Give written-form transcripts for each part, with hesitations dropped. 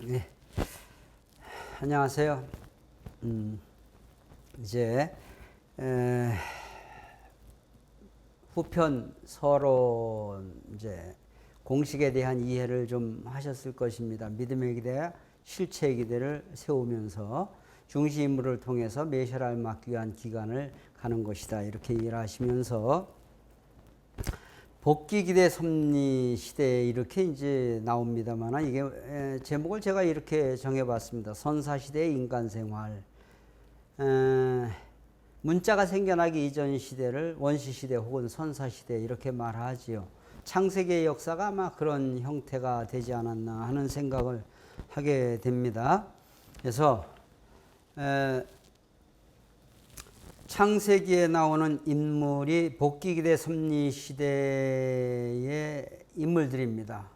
네, 안녕하세요. 이제 후편 서론 이제 공식에 대한 이해를 좀 하셨을 것입니다. 믿음의 기대와 실체의 기대를 세우면서 중심 인물을 통해서 메시아를 막기 위한 기간을 가는 것이다. 이렇게 이해를 하시면서 복귀 기대 섭리 시대에 이렇게 이제 나옵니다만 이게 제목을 제가 이렇게 정해봤습니다. 선사 시대의 인간 생활. 문자가 생겨나기 이전 시대를 원시 시대 혹은 선사 시대 이렇게 말하지요. 창세기의 역사가 아마 그런 형태가 되지 않았나 하는 생각을 하게 됩니다. 그래서 창세기에 나오는 인물이 복귀기대 섭리시대의 인물들입니다.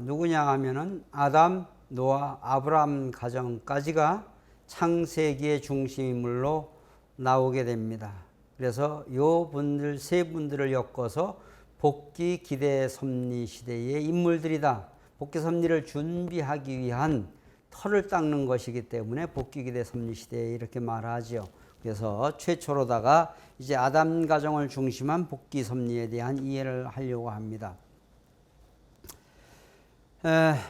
누구냐 하면은 아담, 노아, 아브라함 가정까지가 창세기의 중심 인물로 나오게 됩니다. 그래서 요 분들 세 분들을 엮어서 복귀기대 섭리시대의 인물들이다. 복귀 섭리를 준비하기 위한 터를 닦는 것이기 때문에 복귀기대 섭리시대에 이렇게 말하지요. 그래서 최초로다가 이제 아담 가정을 중심한 복귀 섭리에 대한 이해를 하려고 합니다.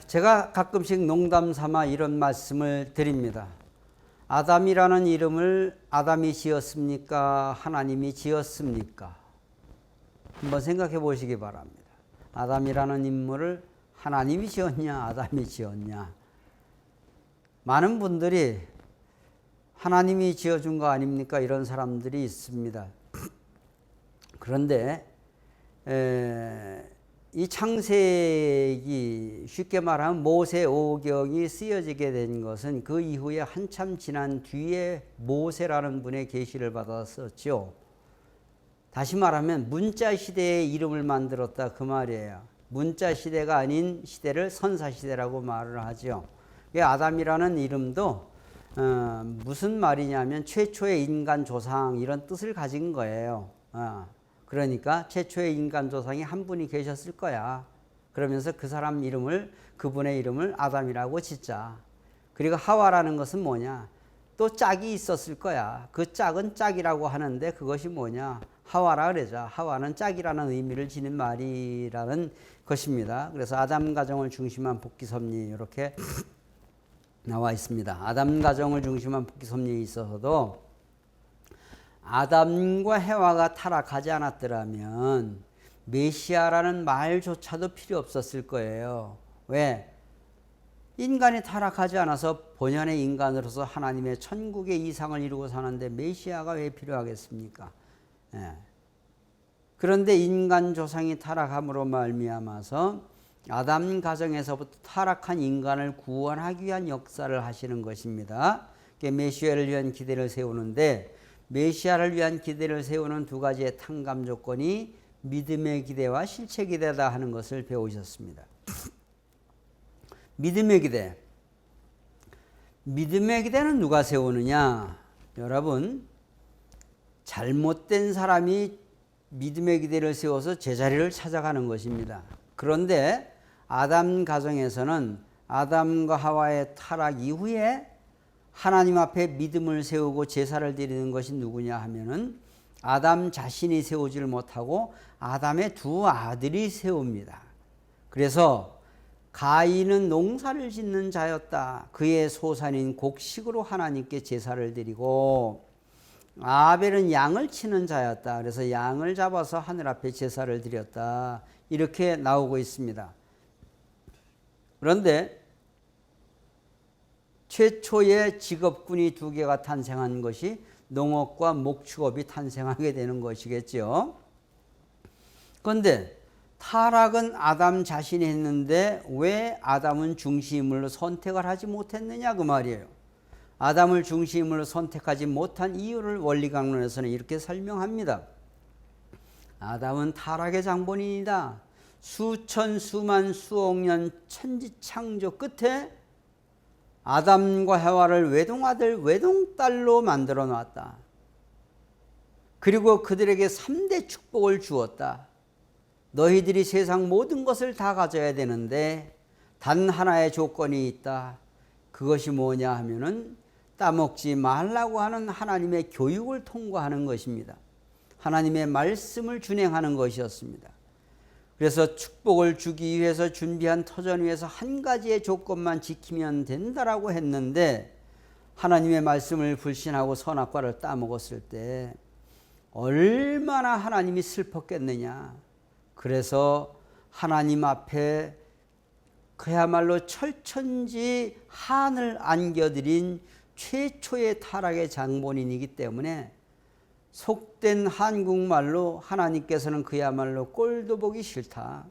제가 가끔씩 농담 삼아 이런 말씀을 드립니다. 아담이라는 이름을 아담이 지었습니까? 하나님이 지었습니까? 한번 생각해 보시기 바랍니다. 아담이라는 인물을 하나님이 지었냐, 아담이 지었냐? 많은 분들이 하나님이 지어준 거 아닙니까? 이런 사람들이 있습니다. 그런데 이 창세기 쉽게 말하면 모세오경이 쓰여지게 된 것은 그 이후에 한참 지난 뒤에 모세라는 분의 계시를 받았었죠. 다시 말하면 문자 시대의 이름을 만들었다 그 말이에요. 문자 시대가 아닌 시대를 선사 시대라고 말을 하죠. 아담이라는 이름도 무슨 말이냐면 최초의 인간 조상 이런 뜻을 가진 거예요. 그러니까 최초의 인간 조상이 한 분이 계셨을 거야. 그러면서 그 사람 이름을 그분의 이름을 아담이라고 짓자. 그리고 하와라는 것은 뭐냐? 또 짝이 있었을 거야. 그 짝은 짝이라고 하는데 그것이 뭐냐? 하와라 그러자. 하와는 짝이라는 의미를 지닌 말이라는 것입니다. 그래서 아담 가정을 중심한 복귀 섭리 이렇게 나와 있습니다. 아담 가정을 중심한 복귀 섭리에 있어서도 아담과 해와가 타락하지 않았더라면 메시아라는 말조차도 필요 없었을 거예요. 왜? 인간이 타락하지 않아서 본연의 인간으로서 하나님의 천국의 이상을 이루고 사는데 메시아가 왜 필요하겠습니까? 그런데 인간 조상이 타락함으로 말미암아서 아담 가정에서부터 타락한 인간을 구원하기 위한 역사를 하시는 것입니다. 메시아를 위한 기대를 세우는데 메시아를 위한 기대를 세우는 두 가지의 탕감 조건이 믿음의 기대와 실체 기대다 하는 것을 배우셨습니다. 믿음의 기대. 믿음의 기대는 누가 세우느냐? 여러분, 잘못된 사람이 믿음의 기대를 세워서 제자리를 찾아가는 것입니다. 그런데 아담 가정에서는 아담과 하와의 타락 이후에 하나님 앞에 믿음을 세우고 제사를 드리는 것이 누구냐 하면은 아담 자신이 세우지를 못하고 아담의 두 아들이 세웁니다. 그래서 가인은 농사를 짓는 자였다. 그의 소산인 곡식으로 하나님께 제사를 드리고 아벨은 양을 치는 자였다. 그래서 양을 잡아서 하늘 앞에 제사를 드렸다. 이렇게 나오고 있습니다. 그런데 최초의 직업군이 두 개가 탄생한 것이 농업과 목축업이 탄생하게 되는 것이겠죠. 그런데 타락은 아담 자신이 했는데 왜 아담은 중심으로 선택을 하지 못했느냐 그 말이에요. 아담을 중심으로 선택하지 못한 이유를 원리강론에서는 이렇게 설명합니다. 아담은 타락의 장본인이다. 수천 수만 수억 년 천지창조 끝에 아담과 해와를 외동아들 외동딸로 만들어 놨다. 그리고 그들에게 3대 축복을 주었다. 너희들이 세상 모든 것을 다 가져야 되는데 단 하나의 조건이 있다. 그것이 뭐냐 하면은 따먹지 말라고 하는 하나님의 교육을 통과하는 것입니다. 하나님의 말씀을 준행하는 것이었습니다. 그래서 축복을 주기 위해서 준비한 터전 위에서 한 가지의 조건만 지키면 된다라고 했는데 하나님의 말씀을 불신하고 선악과를 따먹었을 때 얼마나 하나님이 슬펐겠느냐. 그래서 하나님 앞에 그야말로 철천지 한을 안겨드린 최초의 타락의 장본인이기 때문에 속된 한국말로 하나님께서는 그야말로 꼴도 보기 싫다.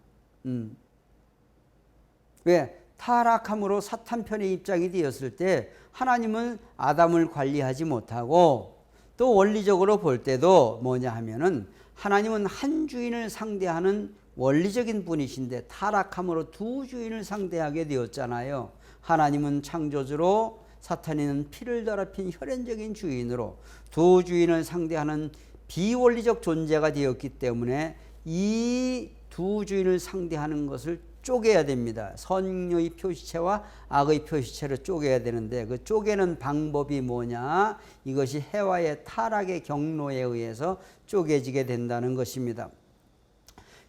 왜? 타락함으로 사탄 편의 입장이 되었을 때 하나님은 아담을 관리하지 못하고 또 원리적으로 볼 때도 뭐냐 하면은 하나님은 한 주인을 상대하는 원리적인 분이신데 타락함으로 두 주인을 상대하게 되었잖아요. 하나님은 창조주로 사탄이는 피를 더럽힌 혈연적인 주인으로 두 주인을 상대하는 비원리적 존재가 되었기 때문에 이 두 주인을 상대하는 것을 쪼개야 됩니다. 선의 표시체와 악의 표시체로 쪼개야 되는데 그 쪼개는 방법이 뭐냐? 이것이 해와의 타락의 경로에 의해서 쪼개지게 된다는 것입니다.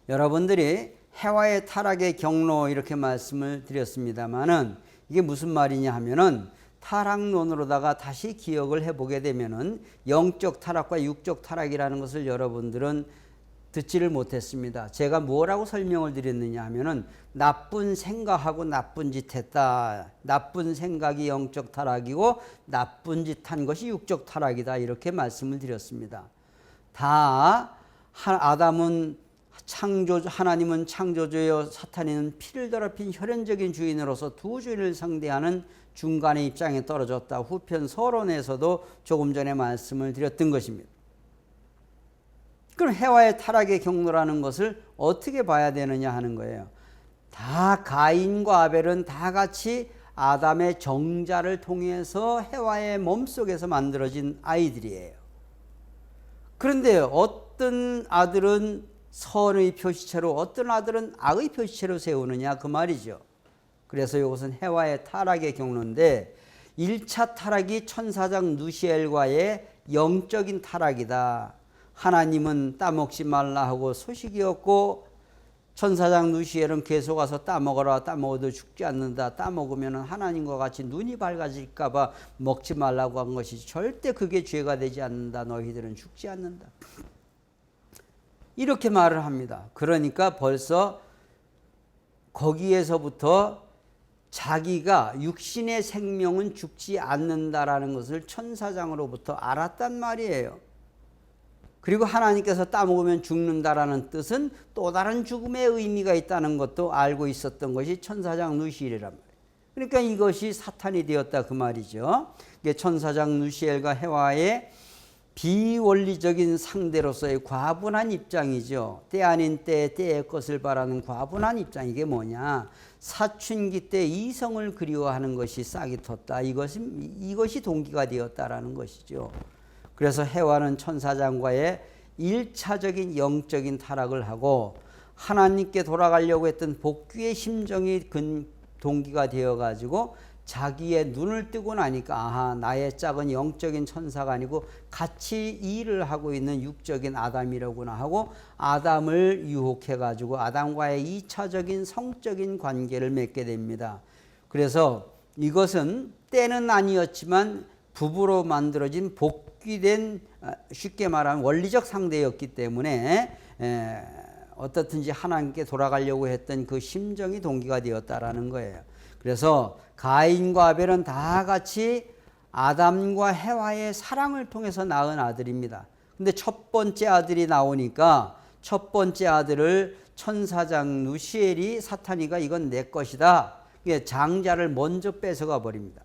여러분들이 해와의 타락의 경로 이렇게 말씀을 드렸습니다만은 이게 무슨 말이냐 하면은 타락론으로다가 다시 기억을 해보게 되면은 영적 타락과 육적 타락이라는 것을 여러분들은 듣지를 못했습니다. 제가 뭐라고 설명을 드렸느냐 하면은 나쁜 생각하고 나쁜 짓 했다. 나쁜 생각이 영적 타락이고 나쁜 짓 한 것이 육적 타락이다. 이렇게 말씀을 드렸습니다. 다 아담은 하나님은 창조주여 사탄이는 피를 더럽힌 혈연적인 주인으로서 두 주인을 상대하는 중간의 입장에 떨어졌다. 후편 서론에서도 조금 전에 말씀을 드렸던 것입니다. 그럼 해와의 타락의 경로라는 것을 어떻게 봐야 되느냐 하는 거예요. 다 가인과 아벨은 다 같이 아담의 정자를 통해서 해와의 몸속에서 만들어진 아이들이에요. 그런데 어떤 아들은 선의 표시체로 어떤 아들은 악의 표시체로 세우느냐 그 말이죠. 그래서 이것은 해와의 타락의 경로인데 1차 타락이 천사장 누시엘과의 영적인 타락이다. 하나님은 따먹지 말라 하고 소식이었고 천사장 누시엘은 계속 와서 따먹어라. 따먹어도 죽지 않는다. 따먹으면 하나님과 같이 눈이 밝아질까 봐 먹지 말라고 한 것이 절대 그게 죄가 되지 않는다. 너희들은 죽지 않는다. 이렇게 말을 합니다. 그러니까 벌써 거기에서부터 자기가 육신의 생명은 죽지 않는다라는 것을 천사장으로부터 알았단 말이에요. 그리고 하나님께서 따먹으면 죽는다라는 뜻은 또 다른 죽음의 의미가 있다는 것도 알고 있었던 것이 천사장 누시엘이란 말이에요. 그러니까 이것이 사탄이 되었다 그 말이죠. 이게 천사장 누시엘과 해와의 비원리적인 상대로서의 과분한 입장이죠. 때 아닌 때에 때의 것을 바라는 과분한 입장. 이게 뭐냐? 사춘기 때 이성을 그리워하는 것이 싹이 텄다. 이것이 동기가 되었다라는 것이죠. 그래서 해와는 천사장과의 1차적인 영적인 타락을 하고 하나님께 돌아가려고 했던 복귀의 심정이 동기가 되어가지고 자기의 눈을 뜨고 나니까 아하 나의 짝은 영적인 천사가 아니고 같이 일을 하고 있는 육적인 아담이라구나 하고 아담을 유혹해가지고 아담과의 2차적인 성적인 관계를 맺게 됩니다. 그래서 이것은 때는 아니었지만 부부로 만들어진 복귀된 쉽게 말하면 원리적 상대였기 때문에 어떻든지 하나님께 돌아가려고 했던 그 심정이 동기가 되었다라는 거예요. 그래서 가인과 아벨은 다 같이 아담과 해와의 사랑을 통해서 낳은 아들입니다. 근데 첫 번째 아들이 나오니까 첫 번째 아들을 천사장 누시엘이 사탄이가 이건 내 것이다. 장자를 먼저 뺏어가 버립니다.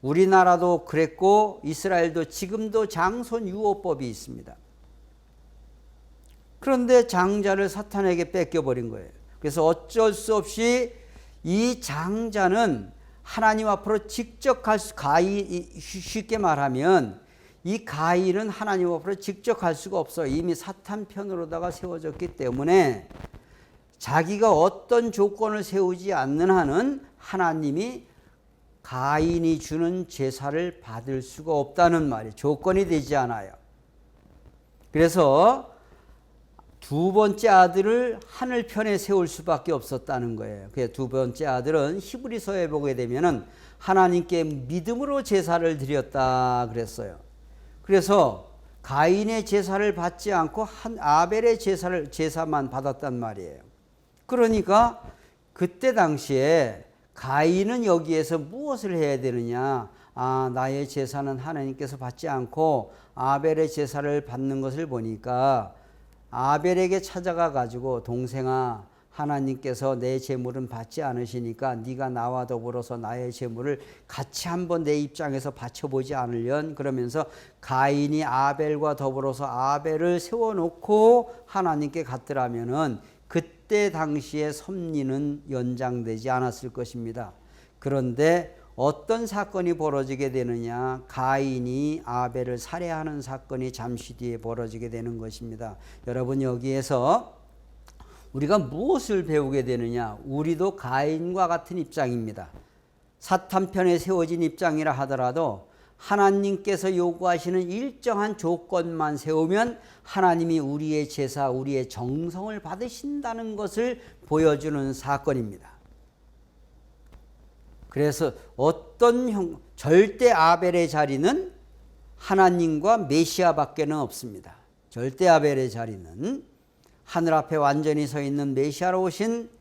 우리나라도 그랬고 이스라엘도 지금도 장손 유호법이 있습니다. 그런데 장자를 사탄에게 뺏겨버린 거예요. 그래서 어쩔 수 없이 이 장자는 하나님 앞으로 직접 갈 수, 쉽게 말하면 이 가인은 하나님 앞으로 직접 갈 수가 없어요. 이미 사탄 편으로다가 세워졌기 때문에 자기가 어떤 조건을 세우지 않는 한은 하나님이 가인이 주는 제사를 받을 수가 없다는 말이 조건이 되지 않아요. 그래서 두 번째 아들을 하늘 편에 세울 수밖에 없었다는 거예요. 그 두 번째 아들은 히브리서에 보게 되면은 하나님께 믿음으로 제사를 드렸다 그랬어요. 그래서 가인의 제사를 받지 않고 아벨의 제사만 받았단 말이에요. 그러니까 그때 당시에 가인은 여기에서 무엇을 해야 되느냐? 나의 제사는 하나님께서 받지 않고 아벨의 제사를 받는 것을 보니까 아벨에게 찾아가 가지고 동생아, 하나님께서 내 제물은 받지 않으시니까 네가 나와 더불어서 나의 제물을 같이 한번 내 입장에서 바쳐보지 않으련, 그러면서 가인이 아벨과 더불어서 아벨을 세워놓고 하나님께 갔더라면은 그때 당시에 섭리는 연장되지 않았을 것입니다. 그런데 어떤 사건이 벌어지게 되느냐? 가인이 아벨을 살해하는 사건이 잠시 뒤에 벌어지게 되는 것입니다. 여러분, 여기에서 우리가 무엇을 배우게 되느냐? 우리도 가인과 같은 입장입니다. 사탄 편에 세워진 입장이라 하더라도 하나님께서 요구하시는 일정한 조건만 세우면 하나님이 우리의 제사, 우리의 정성을 받으신다는 것을 보여주는 사건입니다. 그래서 절대 아벨의 자리는 하나님과 메시아밖에는 없습니다. 절대 아벨의 자리는 하늘 앞에 완전히 서 있는 메시아로 오신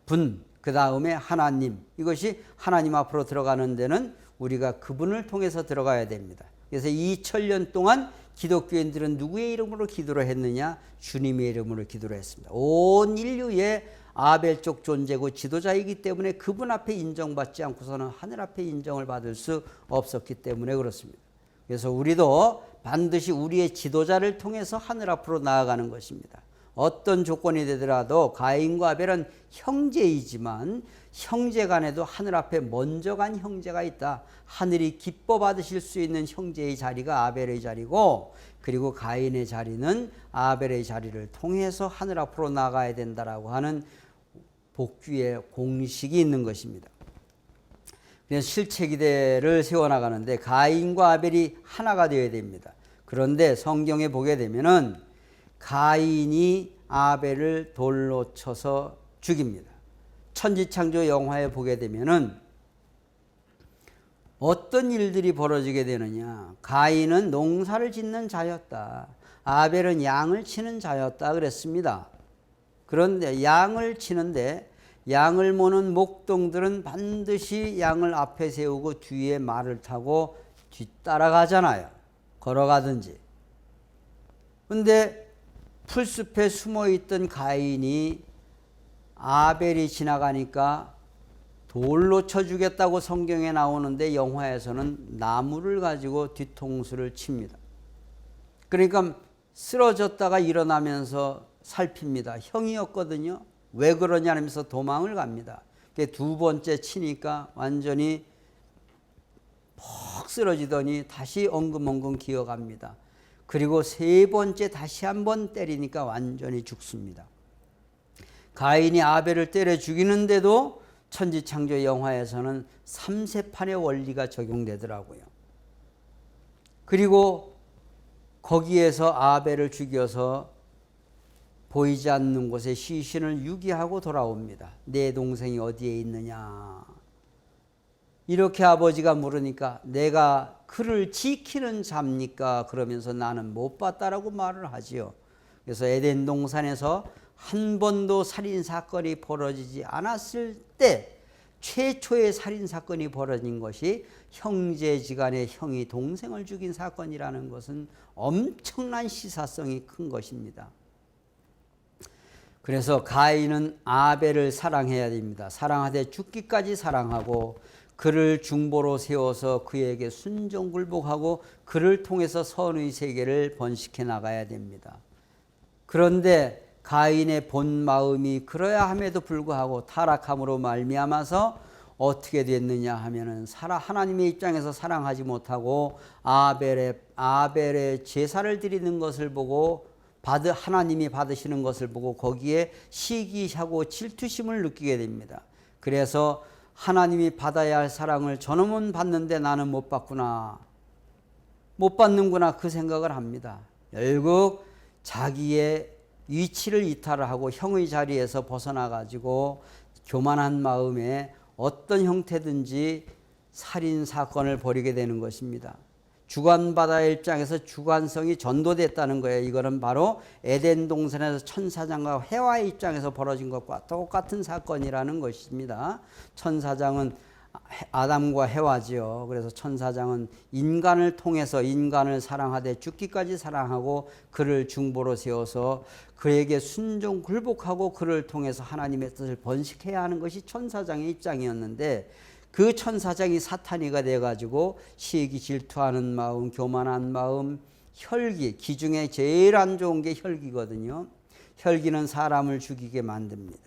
분, 그 다음에 하나님, 이것이 하나님 앞으로 들어가는 데는 우리가 그분을 통해서 들어가야 됩니다. 그래서 2000년 동안 기독교인들은 누구의 이름으로 기도를 했느냐? 주님의 이름으로 기도를 했습니다. 온 인류의 아벨적 존재고 지도자이기 때문에 그분 앞에 인정받지 않고서는 하늘 앞에 인정을 받을 수 없었기 때문에 그렇습니다. 그래서 우리도 반드시 우리의 지도자를 통해서 하늘 앞으로 나아가는 것입니다. 어떤 조건이 되더라도 가인과 아벨은 형제이지만 형제 간에도 하늘 앞에 먼저 간 형제가 있다. 하늘이 기뻐 받으실 수 있는 형제의 자리가 아벨의 자리고, 그리고 가인의 자리는 아벨의 자리를 통해서 하늘 앞으로 나가야 된다라고 하는 복귀의 공식이 있는 것입니다. 그래서 실체기대를 세워나가는데 가인과 아벨이 하나가 되어야 됩니다. 그런데 성경에 보게 되면은 가인이 아벨을 돌로 쳐서 죽입니다. 천지창조 영화에 보게 되면은 어떤 일들이 벌어지게 되느냐? 가인은 농사를 짓는 자였다. 아벨은 양을 치는 자였다 그랬습니다. 그런데 양을 치는데 양을 모는 목동들은 반드시 양을 앞에 세우고 뒤에 말을 타고 뒤따라가잖아요. 걸어가든지. 그런데 풀숲에 숨어있던 가인이 아벨이 지나가니까 돌로 쳐 죽였다고 성경에 나오는데 영화에서는 나무를 가지고 뒤통수를 칩니다. 그러니까 쓰러졌다가 일어나면서 살핍니다. 형이었거든요. 왜 그러냐면서 도망을 갑니다. 두 번째 치니까 완전히 퍽 쓰러지더니 다시 엉금엉금 기어갑니다. 그리고 세 번째 다시 한번 때리니까 완전히 죽습니다. 가인이 아벨을 때려 죽이는데도 천지창조 영화에서는 3세판의 원리가 적용되더라고요. 그리고 거기에서 아벨을 죽여서 보이지 않는 곳에 시신을 유기하고 돌아옵니다. 내 동생이 어디에 있느냐? 이렇게 아버지가 물으니까 내가 그를 지키는 자입니까? 그러면서 나는 못 봤다라고 말을 하지요. 그래서 에덴 동산에서 한 번도 살인사건이 벌어지지 않았을 때 최초의 살인사건이 벌어진 것이 형제지간에 형이 동생을 죽인 사건이라는 것은 엄청난 시사성이 큰 것입니다. 그래서 가인은 아벨을 사랑해야 됩니다. 사랑하되 죽기까지 사랑하고 그를 중보로 세워서 그에게 순종굴복하고 그를 통해서 선의 세계를 번식해 나가야 됩니다. 그런데 가인의 본 마음이 그러야 함에도 불구하고 타락함으로 말미암아서 어떻게 됐느냐 하면은 하나님의 입장에서 사랑하지 못하고 아벨의 제사를 드리는 것을 보고 하나님이 받으시는 것을 보고 거기에 시기하고 질투심을 느끼게 됩니다. 그래서 하나님이 받아야 할 사랑을 저놈은 받는데 나는 못 받구나, 못 받는구나, 그 생각을 합니다. 결국 자기의 위치를 이탈하고 형의 자리에서 벗어나 가지고 교만한 마음에 어떤 형태든지 살인 사건을 벌이게 되는 것입니다. 주관바다의 입장에서 주관성이 전도됐다는 거예요. 이거는 바로 에덴 동산에서 천사장과 해와의 입장에서 벌어진 것과 똑같은 사건이라는 것입니다. 천사장은 아담과 해와지요. 그래서 천사장은 인간을 통해서 인간을 사랑하되 죽기까지 사랑하고 그를 중보로 세워서 그에게 순종 굴복하고 그를 통해서 하나님의 뜻을 번식해야 하는 것이 천사장의 입장이었는데, 그 천사장이 사탄이가 돼가지고 시기 질투하는 마음, 교만한 마음, 혈기, 기 중에 제일 안 좋은 게 혈기거든요. 혈기는 사람을 죽이게 만듭니다.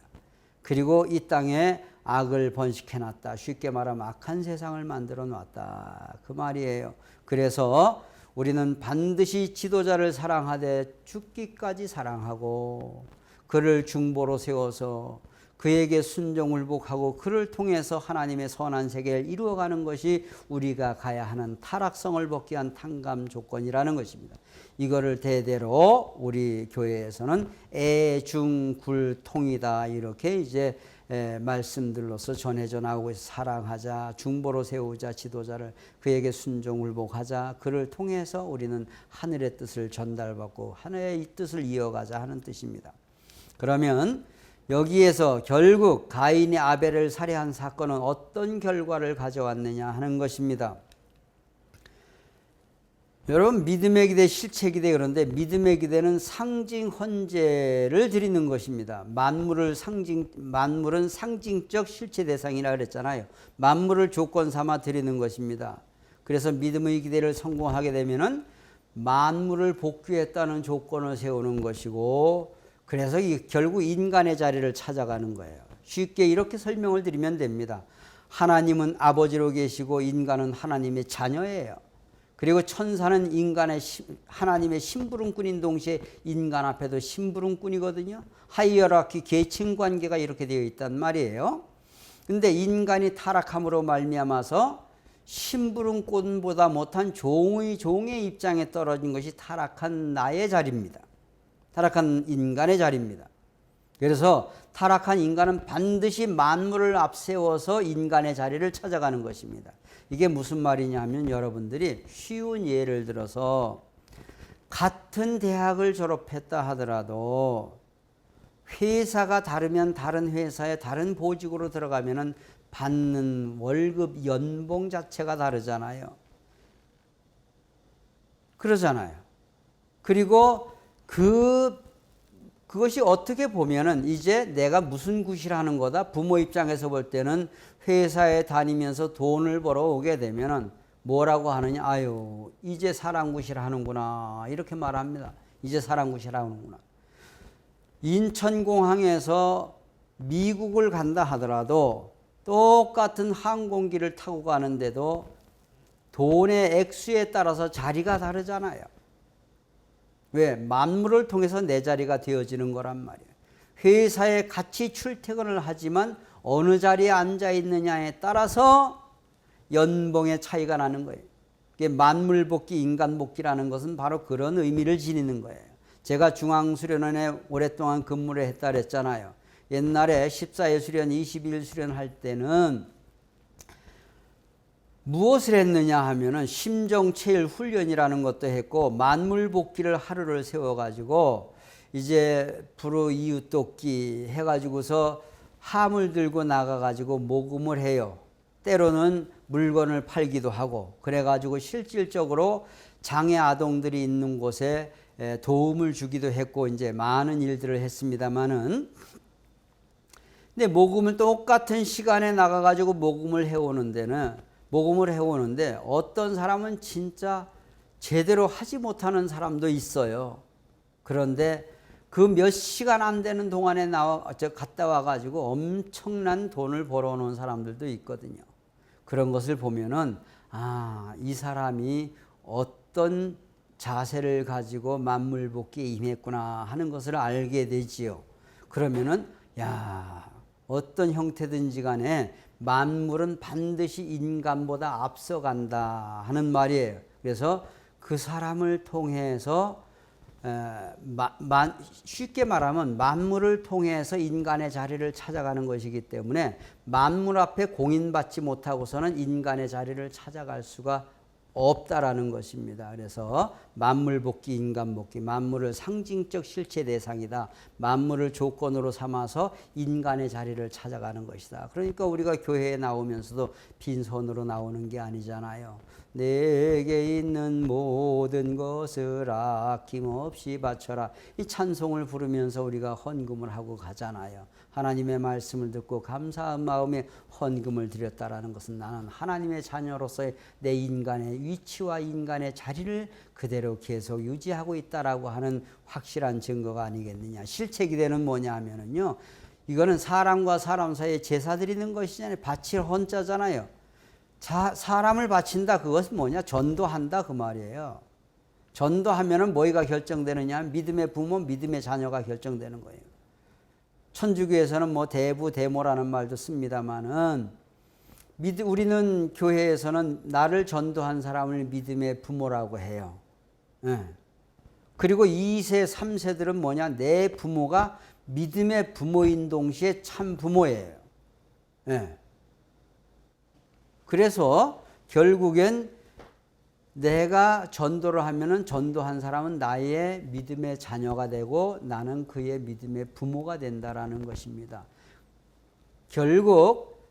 그리고 이 땅에 악을 번식해놨다. 쉽게 말하면 악한 세상을 만들어 놨다, 그 말이에요. 그래서 우리는 반드시 지도자를 사랑하되 죽기까지 사랑하고 그를 중보로 세워서 그에게 순종을복하고 그를 통해서 하나님의 선한 세계를 이루어가는 것이 우리가 가야 하는 타락성을 벗기 위한 탕감 조건이라는 것입니다. 이거를 대대로 우리 교회에서는 애중굴통이다, 이렇게 이제 말씀들로서 전해져 나오고 있어. 사랑하자, 중보로 세우자, 지도자를 그에게 순종을복하자, 그를 통해서 우리는 하늘의 뜻을 전달받고 하늘의 이 뜻을 이어가자 하는 뜻입니다. 그러면 여기에서 결국 가인이 아벨을 살해한 사건은 어떤 결과를 가져왔느냐 하는 것입니다. 여러분, 믿음의 기대, 실체 기대, 그런데 믿음의 기대는 상징 헌재를 드리는 것입니다. 만물은 상징적 실체 대상이라 그랬잖아요. 만물을 조건 삼아 드리는 것입니다. 그래서 믿음의 기대를 성공하게 되면은 만물을 복귀했다는 조건을 세우는 것이고, 그래서 결국 인간의 자리를 찾아가는 거예요. 쉽게 이렇게 설명을 드리면 됩니다. 하나님은 아버지로 계시고 인간은 하나님의 자녀예요. 그리고 천사는 하나님의 심부름꾼인 동시에 인간 앞에도 심부름꾼이거든요. 하이어라키, 계층 관계가 이렇게 되어 있단 말이에요. 근데 인간이 타락함으로 말미암아서 심부름꾼보다 못한 종의 입장에 떨어진 것이 타락한 나의 자리입니다. 타락한 인간의 자리입니다. 그래서 타락한 인간은 반드시 만물을 앞세워서 인간의 자리를 찾아가는 것입니다. 이게 무슨 말이냐 하면, 여러분들이 쉬운 예를 들어서 같은 대학을 졸업했다 하더라도 회사가 다르면 다른 회사에 다른 보직으로 들어가면은 받는 월급, 연봉 자체가 다르잖아요. 그러잖아요. 그리고 그것이 어떻게 보면은 이제 내가 무슨 굿을 하는 거다. 부모 입장에서 볼 때는 회사에 다니면서 돈을 벌어오게 되면은 뭐라고 하느냐. 아유, 이제 사랑굿을 하는구나, 이렇게 말합니다. 이제 사랑굿을 하는구나. 인천공항에서 미국을 간다 하더라도 똑같은 항공기를 타고 가는데도 돈의 액수에 따라서 자리가 다르잖아요. 왜? 만물을 통해서 내 자리가 되어지는 거란 말이에요. 회사에 같이 출퇴근을 하지만 어느 자리에 앉아 있느냐에 따라서 연봉의 차이가 나는 거예요. 만물복귀, 인간복귀라는 것은 바로 그런 의미를 지니는 거예요. 제가 중앙수련원에 오랫동안 근무를 했다 그랬잖아요. 옛날에 14일 수련, 22일 수련할 때는 무엇을 했느냐 하면은 심정체일 훈련이라는 것도 했고, 만물복귀를 하루를 세워가지고 이제 불우 이웃돕기 해가지고서 함을 들고 나가가지고 모금을 해요. 때로는 물건을 팔기도 하고, 그래가지고 실질적으로 장애 아동들이 있는 곳에 도움을 주기도 했고, 이제 많은 일들을 했습니다만은, 근데 모금을 똑같은 시간에 나가가지고 모금을 해오는데 어떤 사람은 진짜 제대로 하지 못하는 사람도 있어요. 그런데 그 몇 시간 안 되는 동안에 갔다 와가지고 엄청난 돈을 벌어오는 사람들도 있거든요. 그런 것을 보면은, 이 사람이 어떤 자세를 가지고 만물복귀에 임했구나 하는 것을 알게 되지요. 그러면은 야, 어떤 형태든지 간에 만물은 반드시 인간보다 앞서간다 하는 말이에요. 그래서 그 사람을 통해서 쉽게 말하면 만물을 통해서 인간의 자리를 찾아가는 것이기 때문에 만물 앞에 공인받지 못하고서는 인간의 자리를 찾아갈 수가 없다라는 것입니다. 그래서 만물복귀, 인간복귀, 만물을 상징적 실체 대상이다. 만물을 조건으로 삼아서 인간의 자리를 찾아가는 것이다. 그러니까 우리가 교회에 나오면서도 빈손으로 나오는 게 아니잖아요. 내게 있는 모든 것을 아낌없이 바쳐라. 이 찬송을 부르면서 우리가 헌금을 하고 가잖아요. 하나님의 말씀을 듣고 감사한 마음에 헌금을 드렸다라는 것은 나는 하나님의 자녀로서의 내 인간의 위치와 인간의 자리를 그대로 계속 유지하고 있다라고 하는 확실한 증거가 아니겠느냐. 실체 기대는 뭐냐 하면은요, 이거는 사람과 사람 사이에 제사 드리는 것이잖아요. 바칠 헌자잖아요. 사람을 바친다, 그것은 뭐냐? 전도한다, 그 말이에요. 전도하면은 뭐가 결정되느냐? 믿음의 부모, 믿음의 자녀가 결정되는 거예요. 천주교에서는 뭐 대부, 대모라는 말도 씁니다만은, 우리는 교회에서는 나를 전도한 사람을 믿음의 부모라고 해요. 그리고 2세, 3세들은 뭐냐? 내 부모가 믿음의 부모인 동시에 참 부모예요. 그래서 결국엔 내가 전도를 하면은 전도한 사람은 나의 믿음의 자녀가 되고 나는 그의 믿음의 부모가 된다라는 것입니다. 결국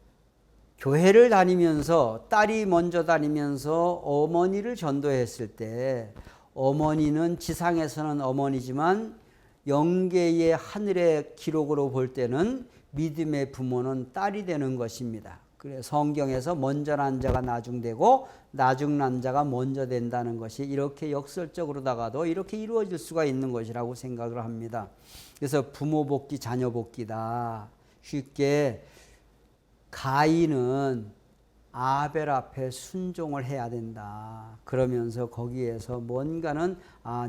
교회를 다니면서 딸이 먼저 다니면서 어머니를 전도했을 때 어머니는 지상에서는 어머니지만 영계의 하늘의 기록으로 볼 때는 믿음의 부모는 딸이 되는 것입니다. 그래서 성경에서 먼저 난 자가 나중되고 나중 난 자가 먼저 된다는 것이 이렇게 역설적으로다가도 이렇게 이루어질 수가 있는 것이라고 생각을 합니다. 그래서 부모 복귀, 자녀 복귀다. 쉽게 가인은 아벨 앞에 순종을 해야 된다. 그러면서 거기에서 뭔가는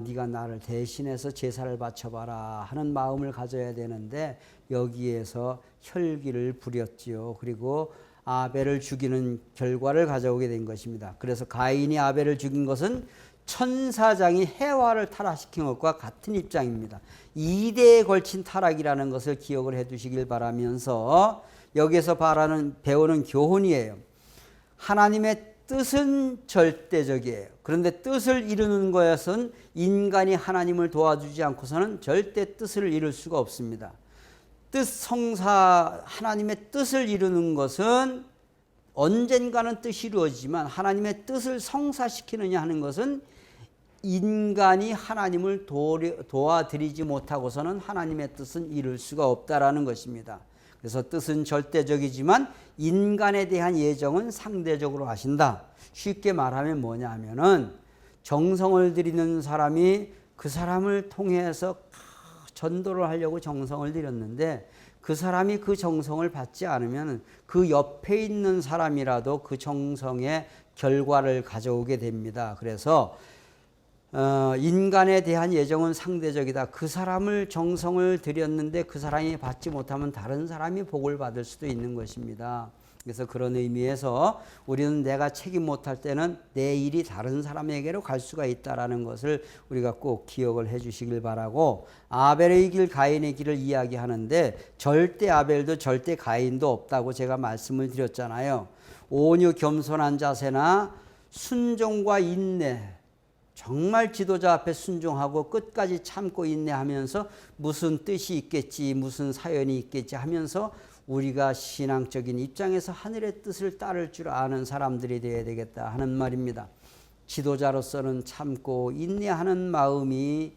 네가 나를 대신해서 제사를 바쳐봐라 하는 마음을 가져야 되는데 여기에서 혈기를 부렸지요. 그리고 아벨을 죽이는 결과를 가져오게 된 것입니다. 그래서 가인이 아벨을 죽인 것은 천사장이 해와를 타락시킨 것과 같은 입장입니다. 2대에 걸친 타락이라는 것을 기억을 해 두시길 바라면서 여기에서 배우는 교훈이에요. 하나님의 뜻은 절대적이에요. 그런데 뜻을 이루는 것은 인간이 하나님을 도와주지 않고서는 절대 뜻을 이룰 수가 없습니다. 하나님의 뜻을 이루는 것은 언젠가는 뜻이 이루어지지만 하나님의 뜻을 성사시키느냐 하는 것은 인간이 하나님을 도와드리지 못하고서는 하나님의 뜻은 이룰 수가 없다라는 것입니다. 그래서 뜻은 절대적이지만 인간에 대한 예정은 상대적으로 하신다. 쉽게 말하면 뭐냐 하면은 정성을 들이는 사람이 그 사람을 통해서 전도를 하려고 정성을 들였는데 그 사람이 그 정성을 받지 않으면 그 옆에 있는 사람이라도 그 정성의 결과를 가져오게 됩니다. 그래서 인간에 대한 예정은 상대적이다. 그 사람을 정성을 들였는데 그 사람이 받지 못하면 다른 사람이 복을 받을 수도 있는 것입니다. 그래서 그런 의미에서 우리는 내가 책임 못할 때는 내 일이 다른 사람에게로 갈 수가 있다는 것을 우리가 꼭 기억을 해 주시길 바라고, 아벨의 길 가인의 길을 이야기하는데 절대 아벨도 절대 가인도 없다고 제가 말씀을 드렸잖아요. 온유 겸손한 자세나 순종과 인내, 정말 지도자 앞에 순종하고 끝까지 참고 인내하면서 무슨 뜻이 있겠지, 무슨 사연이 있겠지 하면서 우리가 신앙적인 입장에서 하늘의 뜻을 따를 줄 아는 사람들이 되어야 되겠다 하는 말입니다. 지도자로서는 참고 인내하는 마음이,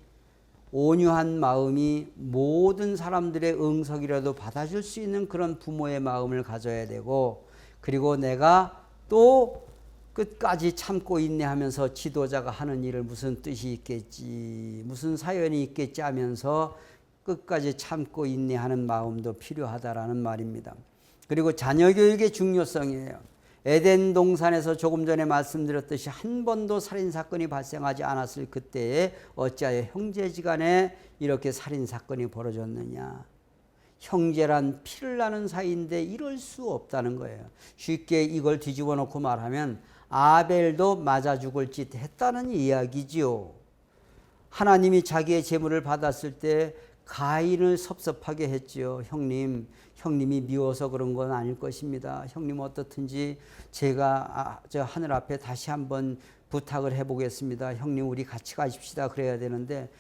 온유한 마음이 모든 사람들의 응석이라도 받아줄 수 있는 그런 부모의 마음을 가져야 되고, 그리고 내가 또 끝까지 참고 인내하면서 지도자가 하는 일을 무슨 뜻이 있겠지, 무슨 사연이 있겠지 하면서 끝까지 참고 인내하는 마음도 필요하다라는 말입니다. 그리고 자녀 교육의 중요성이에요. 에덴 동산에서 조금 전에 말씀드렸듯이 한 번도 살인사건이 발생하지 않았을 그때에 어찌하여 형제지간에 이렇게 살인사건이 벌어졌느냐. 형제란 피를 나는 사이인데 이럴 수 없다는 거예요. 쉽게 이걸 뒤집어 놓고 말하면 아벨도 맞아 죽을 짓 했다는 이야기지요. 하나님이 자기의 재물을 받았을 때 가인을 섭섭하게 했지요. 형님이 미워서 그런 건 아닐 것입니다. 형님 어떻든지 제가 저 하늘 앞에 다시 한번 부탁을 해보겠습니다. 형님 우리 같이 가십시다. 그래야 되는데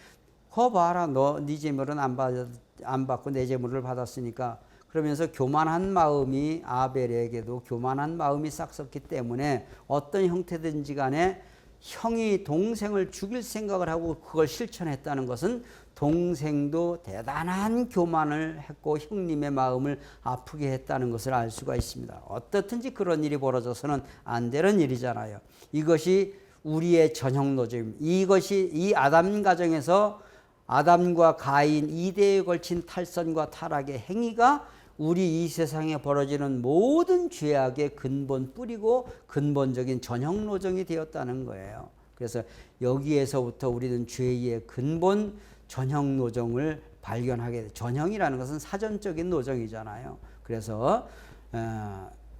거 봐라 너 네 재물은 안 받고 내 재물을 받았으니까 그러면서 교만한 마음이 아벨에게도 교만한 마음이 싹섰기 때문에 어떤 형태든지 간에 형이 동생을 죽일 생각을 하고 그걸 실천했다는 것은 동생도 대단한 교만을 했고 형님의 마음을 아프게 했다는 것을 알 수가 있습니다. 어떻든지 그런 일이 벌어져서는 안 되는 일이잖아요. 이것이 우리의 전형 노조입니다. 이것이 이 아담 가정에서 아담과 가인 2대에 걸친 탈선과 타락의 행위가 우리 이 세상에 벌어지는 모든 죄악의 근본 뿌리고 근본적인 전형 노정이 되었다는 거예요. 그래서 여기에서부터 우리는 죄의 근본 전형 노정을 발견하게 돼. 전형이라는 것은 사전적인 노정이잖아요. 그래서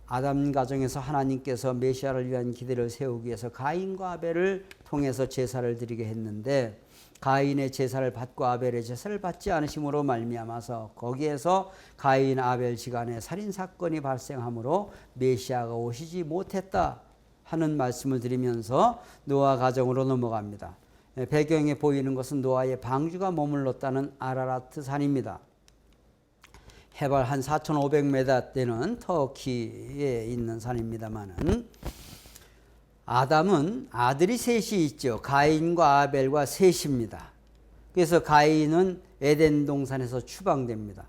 아담 가정에서 하나님께서 메시아를 위한 기대를 세우기 위해서 가인과 아벨을 통해서 제사를 드리게 했는데 가인의 제사를 받고 아벨의 제사를 받지 않으심으로 말미암아서 거기에서 가인 아벨 지간에 살인사건이 발생하므로 메시아가 오시지 못했다 하는 말씀을 드리면서 노아 가정으로 넘어갑니다. 배경에 보이는 것은 노아의 방주가 머물렀다는 아라라트 산입니다. 해발 한 4,500m 되는 터키에 있는 산입니다만은 아담은 아들이 셋이 있죠. 가인과 아벨과 셋입니다. 그래서 가인은 에덴 동산에서 추방됩니다.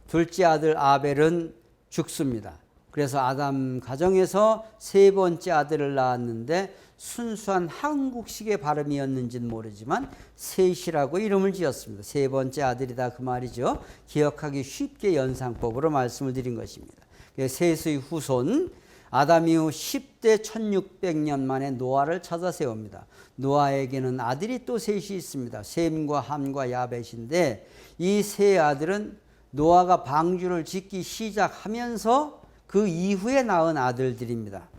둘째 아들 아벨은 죽습니다. 그래서 아담 가정에서 세 번째 아들을 낳았는데 순수한 한국식의 발음이었는지는 모르지만 셋이라고 이름을 지었습니다. 세 번째 아들이다 그 말이죠. 기억하기 쉽게 연상법으로 말씀을 드린 것입니다. 셋의 후손 아담 이후 10대 1600년 만에 노아를 찾아 세웁니다. 노아에게는 아들이 또 셋이 있습니다. 셈과 함과 야벳인데 이 세 아들은 노아가 방주를 짓기 시작하면서 그 이후에 낳은 아들들입니다.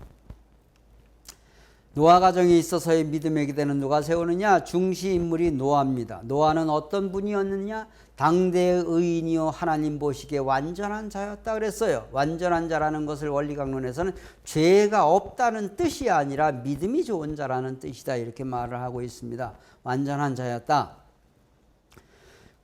노아 가정에 있어서의 믿음의 기대는 누가 세우느냐? 중시 인물이 노아입니다. 노아는 어떤 분이었느냐? 당대의 의인이요 하나님 보시기에 완전한 자였다 그랬어요. 완전한 자라는 것을 원리강론에서는 죄가 없다는 뜻이 아니라 믿음이 좋은 자라는 뜻이다 이렇게 말을 하고 있습니다. 완전한 자였다.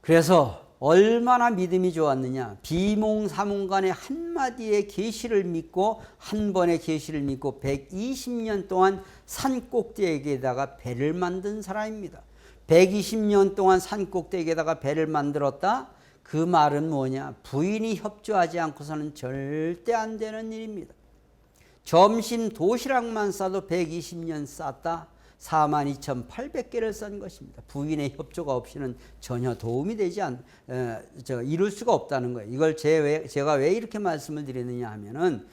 그래서 얼마나 믿음이 좋았느냐. 비몽사몽간의 한마디의 계시를 믿고 한 번의 계시를 믿고 120년 동안 산 꼭대기에다가 배를 만든 사람입니다. 120년 동안 산 꼭대기에다가 배를 만들었다. 그 말은 뭐냐. 부인이 협조하지 않고서는 절대 안 되는 일입니다. 점심 도시락만 싸도 120년 쌌다. 42,800개를 싼 것입니다. 부인의 협조가 없이는 전혀 도움이 되지 이룰 수가 없다는 거예요. 이걸 제가 왜 이렇게 말씀을 드리느냐 하면은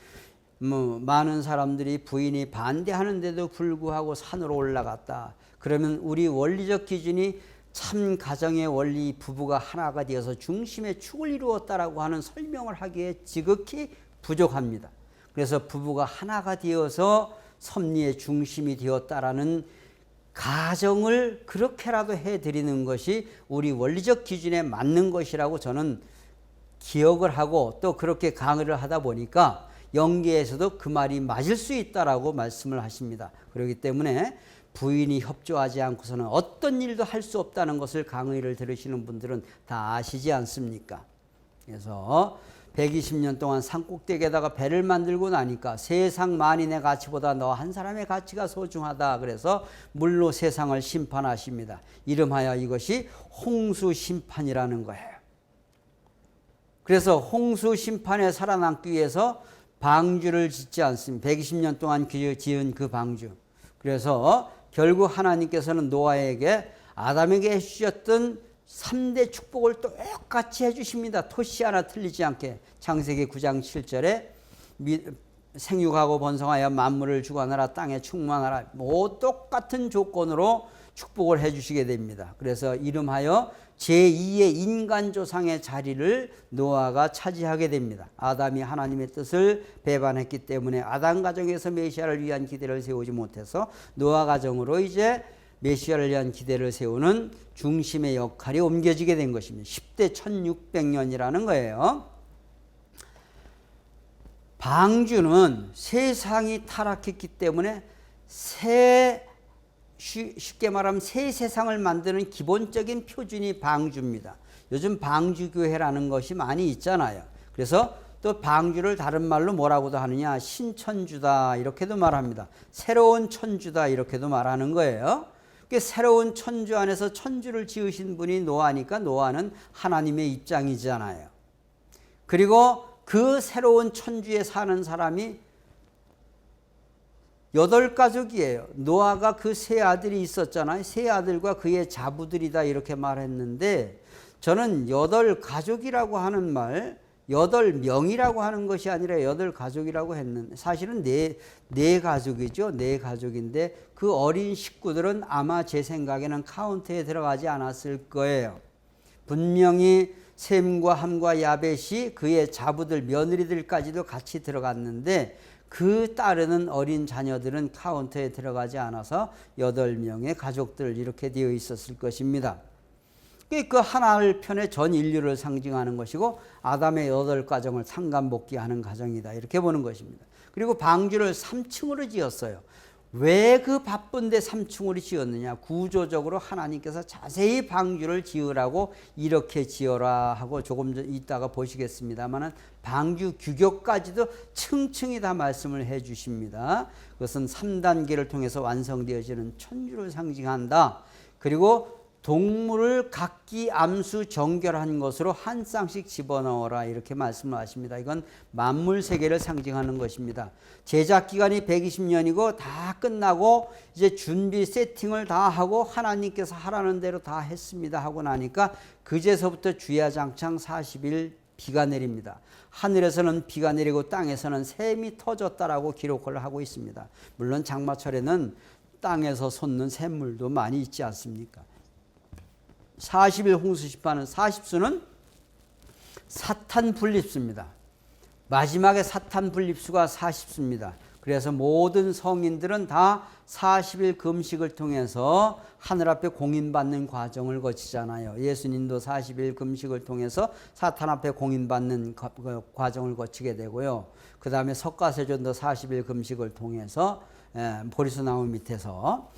많은 사람들이 부인이 반대하는데도 불구하고 산으로 올라갔다. 그러면 우리 원리적 기준이 참 가정의 원리 부부가 하나가 되어서 중심의 축을 이루었다라고 하는 설명을 하기에 지극히 부족합니다. 그래서 부부가 하나가 되어서 섭리의 중심이 되었다라는 가정을 그렇게라도 해드리는 것이 우리 원리적 기준에 맞는 것이라고 저는 기억을 하고 또 그렇게 강의를 하다 보니까 영계에서도 그 말이 맞을 수 있다라고 말씀을 하십니다. 그렇기 때문에 부인이 협조하지 않고서는 어떤 일도 할 수 없다는 것을 강의를 들으시는 분들은 다 아시지 않습니까? 그래서 120년 동안 산꼭대기에다가 배를 만들고 나니까 세상 만인의 가치보다 너 한 사람의 가치가 소중하다. 그래서 물로 세상을 심판하십니다. 이름하여 이것이 홍수 심판이라는 거예요. 그래서 홍수 심판에 살아남기 위해서 방주를 짓지 않습니다. 120년 동안 지은 그 방주. 그래서 결국 하나님께서는 노아에게 아담에게 해주셨던 3대 축복을 똑같이 해주십니다. 토시 하나 틀리지 않게. 창세기 9장 7절에 생육하고 번성하여 만물을 주관하라, 땅에 충만하라, 뭐 똑같은 조건으로 축복을 해주시게 됩니다. 그래서 이름하여 제2의 인간조상의 자리를 노아가 차지하게 됩니다. 아담이 하나님의 뜻을 배반했기 때문에 아담 가정에서 메시아를 위한 기대를 세우지 못해서 노아 가정으로 이제 메시아를 위한 기대를 세우는 중심의 역할이 옮겨지게 된 것입니다. 10대 1600년이라는 거예요. 방주는 세상이 타락했기 때문에 쉽게 말하면 새 세상을 만드는 기본적인 표준이 방주입니다. 요즘 방주교회라는 것이 많이 있잖아요. 그래서 또 방주를 다른 말로 뭐라고도 하느냐, 신천주다 이렇게도 말합니다. 새로운 천주다 이렇게도 말하는 거예요. 새로운 천주 안에서 천주를 지으신 분이 노아니까 노아는 하나님의 입장이잖아요. 그리고 그 새로운 천주에 사는 사람이 8가족이에요. 노아가 그 세 아들이 있었잖아요. 세 아들과 그의 자부들이다 이렇게 말했는데, 저는 8가족이라고 하는 말, 8명이라고 하는 것이 아니라 8가족이라고 했는데, 사실은 네 가족이죠. 네 가족인데 그 어린 식구들은 아마 제 생각에는 카운트에 들어가지 않았을 거예요. 분명히 셈과 함과 야벳이 그의 자부들, 며느리들까지도 같이 들어갔는데 그 따르는 어린 자녀들은 카운트에 들어가지 않아서 8명의 가족들 이렇게 되어 있었을 것입니다. 그 하나를 편에 전 인류를 상징하는 것이고 아담의 8가정을 상간복귀하는 가정이다 이렇게 보는 것입니다. 그리고 방주를 3층으로 지었어요. 왜 그 바쁜데 3층으로 지었느냐? 구조적으로 하나님께서 자세히 방주를 지으라고 이렇게 지어라 하고 조금 이따가 보시겠습니다만 방주 규격까지도 층층이 다 말씀을 해 주십니다. 그것은 3단계를 통해서 완성되어지는 천주를 상징한다. 그리고 동물을 각기 암수 정결한 것으로 한 쌍씩 집어넣어라 이렇게 말씀을 하십니다. 이건 만물 세계를 상징하는 것입니다. 제작 기간이 120년이고 다 끝나고 이제 준비 세팅을 다 하고 하나님께서 하라는 대로 다 했습니다 하고 나니까 그제서부터 주야장창 40일 비가 내립니다. 하늘에서는 비가 내리고 땅에서는 샘이 터졌다라고 기록을 하고 있습니다. 물론 장마철에는 땅에서 솟는 샘물도 많이 있지 않습니까? 40일 홍수 심판은 40수는 사탄 분립수입니다. 마지막에 사탄 분립수가 40수입니다. 그래서 모든 성인들은 다 40일 금식을 통해서 하늘 앞에 공인받는 과정을 거치잖아요. 예수님도 40일 금식을 통해서 사탄 앞에 공인받는 과정을 거치게 되고요. 그 다음에 석가세존도 40일 금식을 통해서 보리수나무 밑에서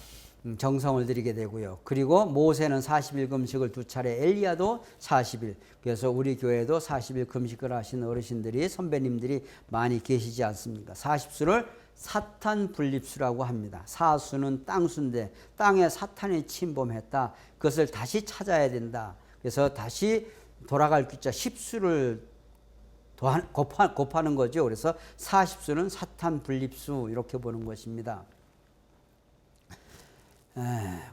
정성을 드리게 되고요. 그리고 모세는 40일 금식을 2차례, 엘리야도 40일. 그래서 우리 교회도 40일 금식을 하신 어르신들이, 선배님들이 많이 계시지 않습니까? 40수를 사탄 분립수라고 합니다. 사수는 땅수인데 땅에 사탄이 침범했다. 그것을 다시 찾아야 된다. 그래서 다시 돌아갈 귀자 10수를 곱하는 거죠. 그래서 40수는 사탄 분립수 이렇게 보는 것입니다.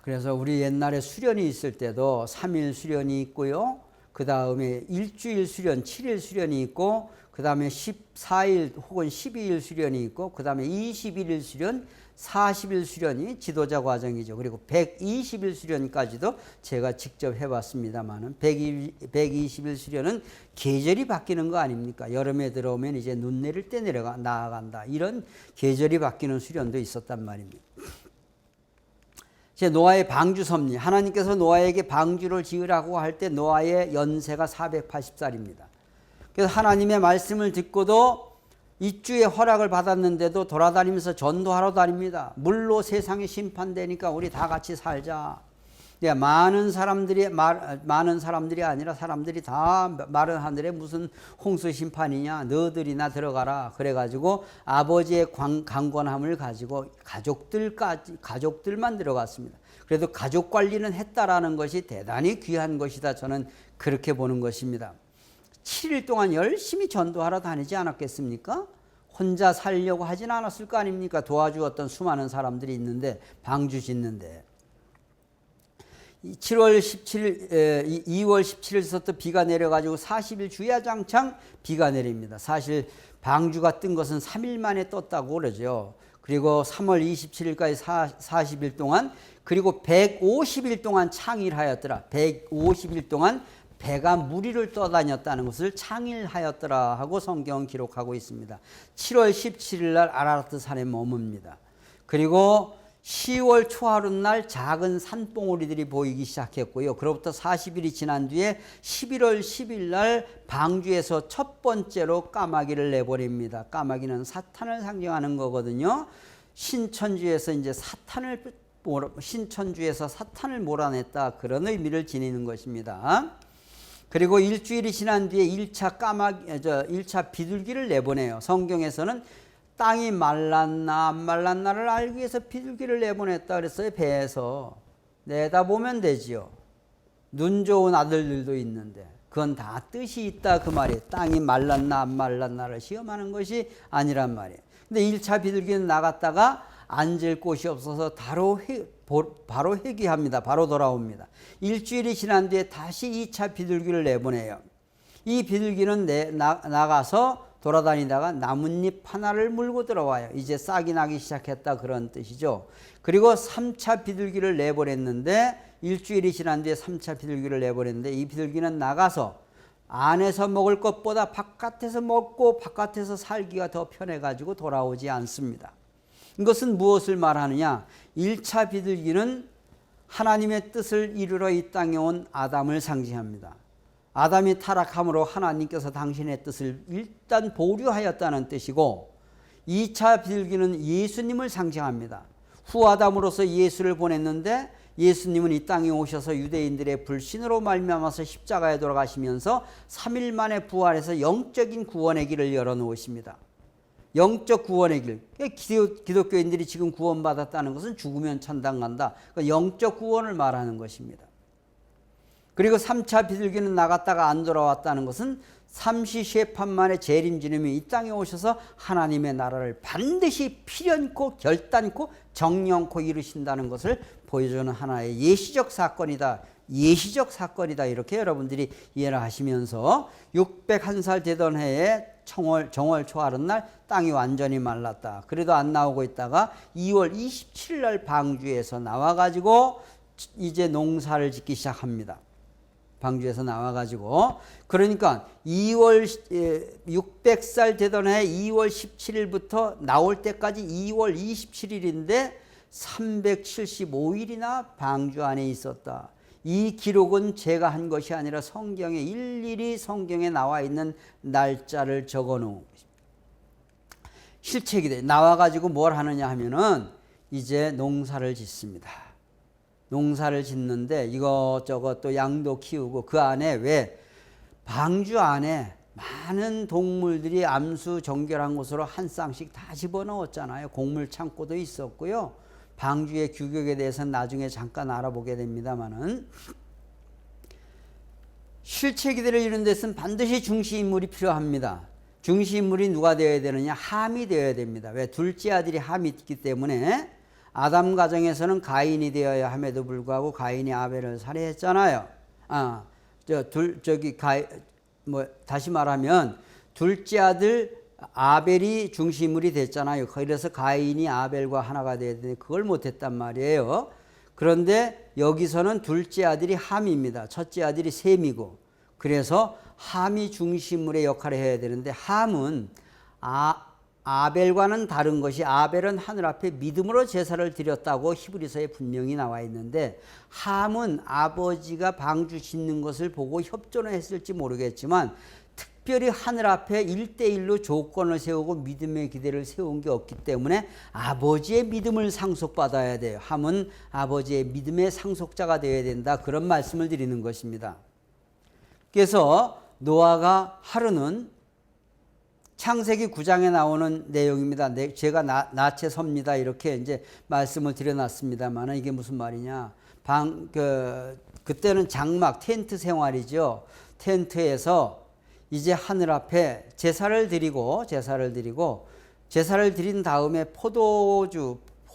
그래서 우리 옛날에 수련이 있을 때도 3일 수련이 있고요. 그 다음에 일주일 수련, 7일 수련이 있고, 그 다음에 14일 혹은 12일 수련이 있고, 그 다음에 21일 수련, 40일 수련이 지도자 과정이죠. 그리고 120일 수련까지도 제가 직접 해봤습니다만은 120일 수련은 계절이 바뀌는 거 아닙니까? 여름에 들어오면 이제 눈 내릴 때 나아간다. 이런 계절이 바뀌는 수련도 있었단 말입니다. 제 노아의 방주 섭리, 하나님께서 노아에게 방주를 지으라고 할 때 노아의 연세가 480살입니다. 그래서 하나님의 말씀을 듣고도 입주의 허락을 받았는데도 돌아다니면서 전도하러 다닙니다. 물로 세상이 심판되니까 우리 다 같이 살자. 많은 사람들이 아니라 사람들이 다 마른 하늘에 무슨 홍수 심판이냐, 너들이나 들어가라. 그래가지고 아버지의 강권함을 가지고 가족들만 들어갔습니다. 그래도 가족 관리는 했다라는 것이 대단히 귀한 것이다. 저는 그렇게 보는 것입니다. 7일 동안 열심히 전도하러 다니지 않았겠습니까? 혼자 살려고 하진 않았을 거 아닙니까? 도와주었던 수많은 사람들이 있는데, 방주 짓는데. 2월 17일부터 비가 내려가지고 40일 주야장창 비가 내립니다. 사실 방주가 뜬 것은 3일 만에 떴다고 그러죠. 그리고 3월 27일까지 40일 동안, 그리고 150일 동안 창일하였더라. 150일 동안 배가 무리를 떠다녔다는 것을 창일하였더라 하고 성경은 기록하고 있습니다. 7월 17일 날 아라라트 산에 머뭅니다. 그리고 10월 초하룻날 작은 산봉우리들이 보이기 시작했고요. 그로부터 40일이 지난 뒤에 11월 10일 날 방주에서 첫 번째로 까마귀를 내버립니다. 까마귀는 사탄을 상징하는 거거든요. 신천주에서 사탄을 몰아냈다, 그런 의미를 지니는 것입니다. 그리고 일주일이 지난 뒤에 1차 비둘기를 내보내요. 성경에서는 땅이 말랐나 안 말랐나를 알기 위해서 비둘기를 내보냈다 그랬어요. 배에서 내다보면 되지요. 눈 좋은 아들들도 있는데 그건 다 뜻이 있다 그 말이에요. 땅이 말랐나 안 말랐나를 시험하는 것이 아니란 말이에요. 근데 1차 비둘기는 나갔다가 앉을 곳이 없어서 바로 회귀합니다. 바로 돌아옵니다. 일주일이 지난 뒤에 다시 2차 비둘기를 내보내요. 이 비둘기는 나가서 돌아다니다가 나뭇잎 하나를 물고 들어와요. 이제 싹이 나기 시작했다, 그런 뜻이죠. 그리고 3차 비둘기를 내보냈는데, 일주일이 지난 뒤에 3차 비둘기를 내보냈는데, 이 비둘기는 나가서 안에서 먹을 것보다 바깥에서 먹고 바깥에서 살기가 더 편해가지고 돌아오지 않습니다. 이것은 무엇을 말하느냐? 1차 비둘기는 하나님의 뜻을 이루러 이 땅에 온 아담을 상징합니다. 아담이 타락함으로 하나님께서 당신의 뜻을 일단 보류하였다는 뜻이고, 2차 비둘기는 예수님을 상징합니다. 후아담으로서 예수를 보냈는데 예수님은 이 땅에 오셔서 유대인들의 불신으로 말미암아서 십자가에 돌아가시면서 3일 만에 부활해서 영적인 구원의 길을 열어놓으십니다. 영적 구원의 길. 기독교인들이 지금 구원받았다는 것은 죽으면 천당 간다. 영적 구원을 말하는 것입니다. 그리고 3차 비둘기는 나갔다가 안 돌아왔다는 것은 삼시세판 만에 재림주님이 이 땅에 오셔서 하나님의 나라를 반드시 필연코 결단코 정령코 이루신다는 것을 보여주는 하나의 예시적 사건이다. 예시적 사건이다. 이렇게 여러분들이 이해를 하시면서 601살 되던 해에 정월 초하룻날 땅이 완전히 말랐다. 그래도 안 나오고 있다가 2월 27일 날 방주에서 나와가지고 이제 농사를 짓기 시작합니다. 방주에서 나와가지고, 그러니까 600살 되던 해 2월 17일부터 나올 때까지 2월 27일인데 375일이나 방주 안에 있었다. 이 기록은 제가 한 것이 아니라 성경에 일일이 성경에 나와 있는 날짜를 적어 놓은 것입니다. 실책이 돼. 나와가지고 뭘 하느냐 하면은 이제 농사를 짓습니다. 농사를 짓는데 이것저것 또 양도 키우고, 그 안에 왜 방주 안에 많은 동물들이 암수 정결한 곳으로 한 쌍씩 다 집어넣었잖아요. 곡물 창고도 있었고요. 방주의 규격에 대해서는 나중에 잠깐 알아보게 됩니다만은, 실체기들을 이루는 데서는 반드시 중시인물이 필요합니다. 중시인물이 누가 되어야 되느냐? 함이 되어야 됩니다. 왜? 둘째 아들이 함이 있기 때문에. 아담 가정에서는 가인이 되어야 함에도 불구하고 가인이 아벨을 살해했잖아요. 다시 말하면 둘째 아들 아벨이 중심물이 됐잖아요. 그래서 가인이 아벨과 하나가 되어야 되는데 그걸 못했단 말이에요. 그런데 여기서는 둘째 아들이 함입니다. 첫째 아들이 셈이고, 그래서 함이 중심물의 역할을 해야 되는데, 함은 아벨과는 다른 것이, 아벨은 하늘 앞에 믿음으로 제사를 드렸다고 히브리서에 분명히 나와 있는데, 함은 아버지가 방주 짓는 것을 보고 협조는 했을지 모르겠지만 특별히 하늘 앞에 1대1로 조건을 세우고 믿음의 기대를 세운 게 없기 때문에 아버지의 믿음을 상속받아야 돼요. 함은 아버지의 믿음의 상속자가 되어야 된다. 그런 말씀을 드리는 것입니다. 그래서 노아가 하루는 창세기 9장에 나오는 내용입니다. 제가 낯에 섭니다. 이렇게 이제 말씀을 드려놨습니다만, 이게 무슨 말이냐. 그때는 장막, 텐트 생활이죠. 텐트에서 이제 하늘 앞에 제사를 드린 다음에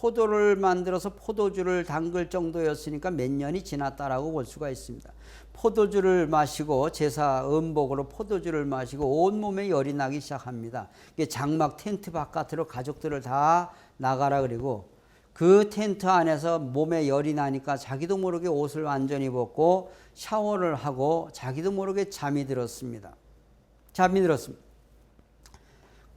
포도를 만들어서 포도주를 담글 정도였으니까 몇 년이 지났다라고 볼 수가 있습니다. 포도주를 마시고 제사 음복으로 포도주를 마시고 온몸에 열이 나기 시작합니다. 이게 장막 텐트 바깥으로 가족들을 다 나가라 그리고 그 텐트 안에서 몸에 열이 나니까 자기도 모르게 옷을 완전히 벗고 샤워를 하고 자기도 모르게 잠이 들었습니다.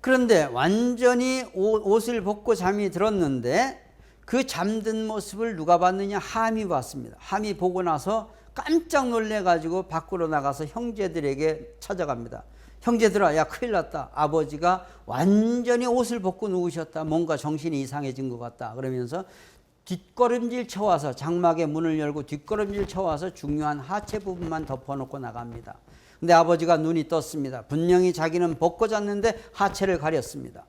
그런데 완전히 옷을 벗고 잠이 들었는데 그 잠든 모습을 누가 봤느냐? 함이 봤습니다. 함이 보고 나서 깜짝 놀래가지고 밖으로 나가서 형제들에게 찾아갑니다. 형제들아, 야, 큰일 났다. 아버지가 완전히 옷을 벗고 누우셨다. 뭔가 정신이 이상해진 것 같다. 그러면서 뒷걸음질 쳐와서 장막의 문을 열고 뒷걸음질 쳐와서 중요한 하체 부분만 덮어놓고 나갑니다. 근데 아버지가 눈이 떴습니다. 분명히 자기는 벗고 잤는데 하체를 가렸습니다.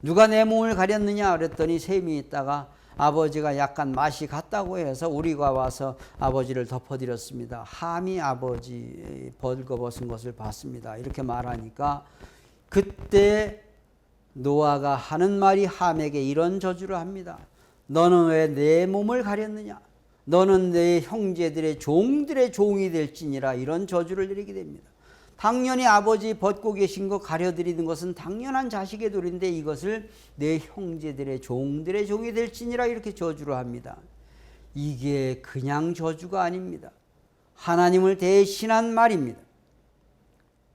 누가 내 몸을 가렸느냐 그랬더니 셈이 있다가 아버지가 약간 맛이 갔다고 해서 우리가 와서 아버지를 덮어드렸습니다. 함이 아버지 벌거벗은 것을 봤습니다. 이렇게 말하니까 그때 노아가 하는 말이 함에게 이런 저주를 합니다. 너는 왜 내 몸을 가렸느냐? 너는 내 형제들의 종들의 종이 될지니라. 이런 저주를 내리게 됩니다. 당연히 아버지 벗고 계신 거 가려드리는 것은 당연한 자식의 도리인데 이것을 내 형제들의 종들의 종이 될지니라 이렇게 저주를 합니다. 이게 그냥 저주가 아닙니다. 하나님을 대신한 말입니다.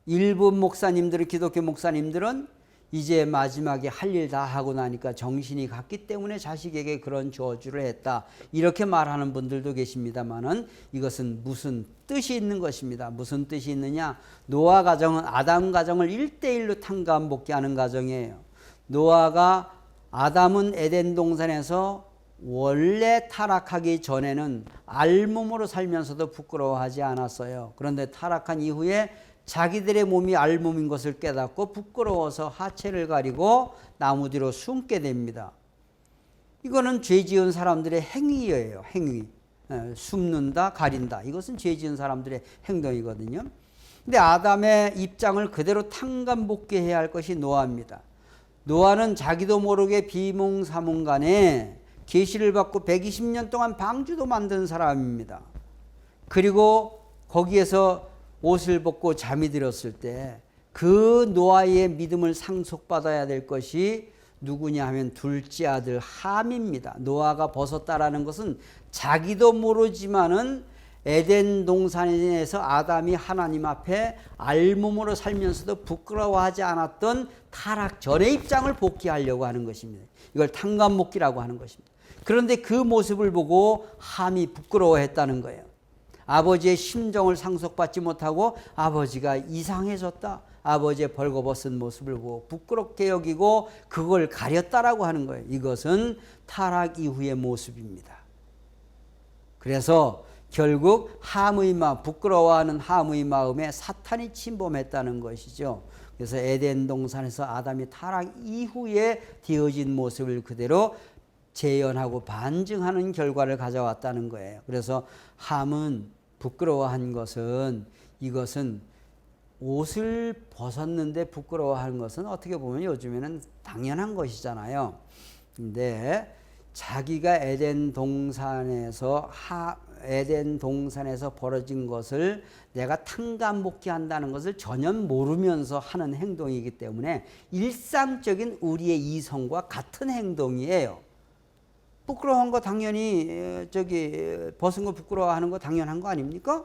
일부 목사님들은, 기독교 목사님들은 이제 마지막에 할 일 다 하고 나니까 정신이 갔기 때문에 자식에게 그런 저주를 했다. 이렇게 말하는 분들도 계십니다만은 이것은 무슨 뜻이 있는 것입니다. 무슨 뜻이 있느냐? 노아 가정은 아담 가정을 1대1로 탕감복귀하는 가정이에요. 노아가 아담은 에덴 동산에서 원래 타락하기 전에는 알몸으로 살면서도 부끄러워하지 않았어요. 그런데 타락한 이후에 자기들의 몸이 알몸인 것을 깨닫고 부끄러워서 하체를 가리고 나무 뒤로 숨게 됩니다. 이거는 죄 지은 사람들의 행위예요. 행위. 숨는다, 가린다. 이것은 죄 지은 사람들의 행동이거든요. 근데 아담의 입장을 그대로 탕감복귀해야 할 것이 노아입니다. 노아는 자기도 모르게 비몽사몽간에 계시를 받고 120년 동안 방주도 만든 사람입니다. 그리고 거기에서 옷을 벗고 잠이 들었을 때 그 노아의 믿음을 상속받아야 될 것이 누구냐 하면 둘째 아들 함입니다. 노아가 벗었다라는 것은 자기도 모르지만은 에덴 동산에서 아담이 하나님 앞에 알몸으로 살면서도 부끄러워하지 않았던 타락 전의 입장을 복귀하려고 하는 것입니다. 이걸 탕감복귀라고 하는 것입니다. 그런데 그 모습을 보고 함이 부끄러워했다는 거예요. 아버지의 심정을 상속받지 못하고 아버지가 이상해졌다. 아버지의 벌거벗은 모습을 보고 부끄럽게 여기고 그걸 가렸다라고 하는 거예요. 이것은 타락 이후의 모습입니다. 그래서 결국 함의 마음, 부끄러워하는 함의 마음에 사탄이 침범했다는 것이죠. 그래서 에덴 동산에서 아담이 타락 이후에 되어진 모습을 그대로 재현하고 반증하는 결과를 가져왔다는 거예요. 그래서 함은 부끄러워한 것은 이것은 옷을 벗었는데 부끄러워하는 것은 어떻게 보면 요즘에는 당연한 것이잖아요. 근데 자기가 에덴 동산에서 벌어진 것을 내가 탕감복귀한다는 것을 전혀 모르면서 하는 행동이기 때문에 일상적인 우리의 이성과 같은 행동이에요. 부끄러워한 거 당연히 벗은 거 부끄러워하는 거 당연한 거 아닙니까?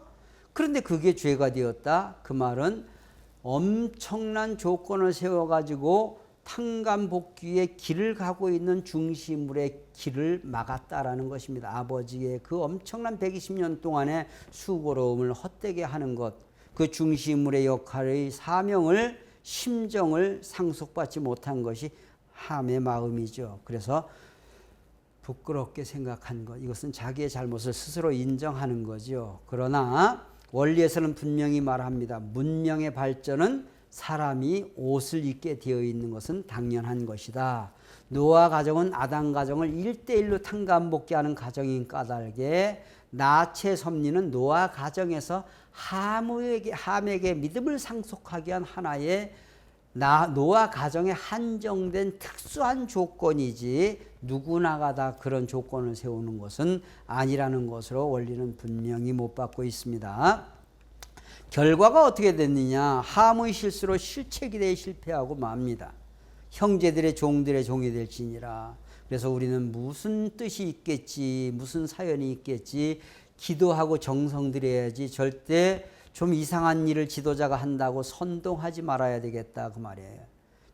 그런데 그게 죄가 되었다. 그 말은 엄청난 조건을 세워가지고 탕감복귀의 길을 가고 있는 중시물의 길을 막았다라는 것입니다. 아버지의 그 엄청난 120년 동안의 수고로움을 헛되게 하는 것, 그 중시물의 역할의 사명을, 심정을 상속받지 못한 것이 함의 마음이죠. 그래서 부끄럽게 생각한 것, 이것은 자기의 잘못을 스스로 인정하는 거죠. 그러나 원리에서는 분명히 말합니다. 문명의 발전은 사람이 옷을 입게 되어 있는 것은 당연한 것이다. 노아 가정은 아담 가정을 1대1로 탕감복귀하는 가정인 까닭에 나체 섭리는 노아 가정에서 함에게 믿음을 상속하게 한 하나의 노아 가정에 한정된 특수한 조건이지 누구나가 다 그런 조건을 세우는 것은 아니라는 것으로 원리는 분명히 못 받고 있습니다. 결과가 어떻게 됐느냐? 함의 실수로 실체기대에 실패하고 맙니다. 형제들의 종들의 종이 될지니라. 그래서 우리는 무슨 뜻이 있겠지, 무슨 사연이 있겠지 기도하고 정성 들여야지 절대 좀 이상한 일을 지도자가 한다고 선동하지 말아야 되겠다 그 말이에요.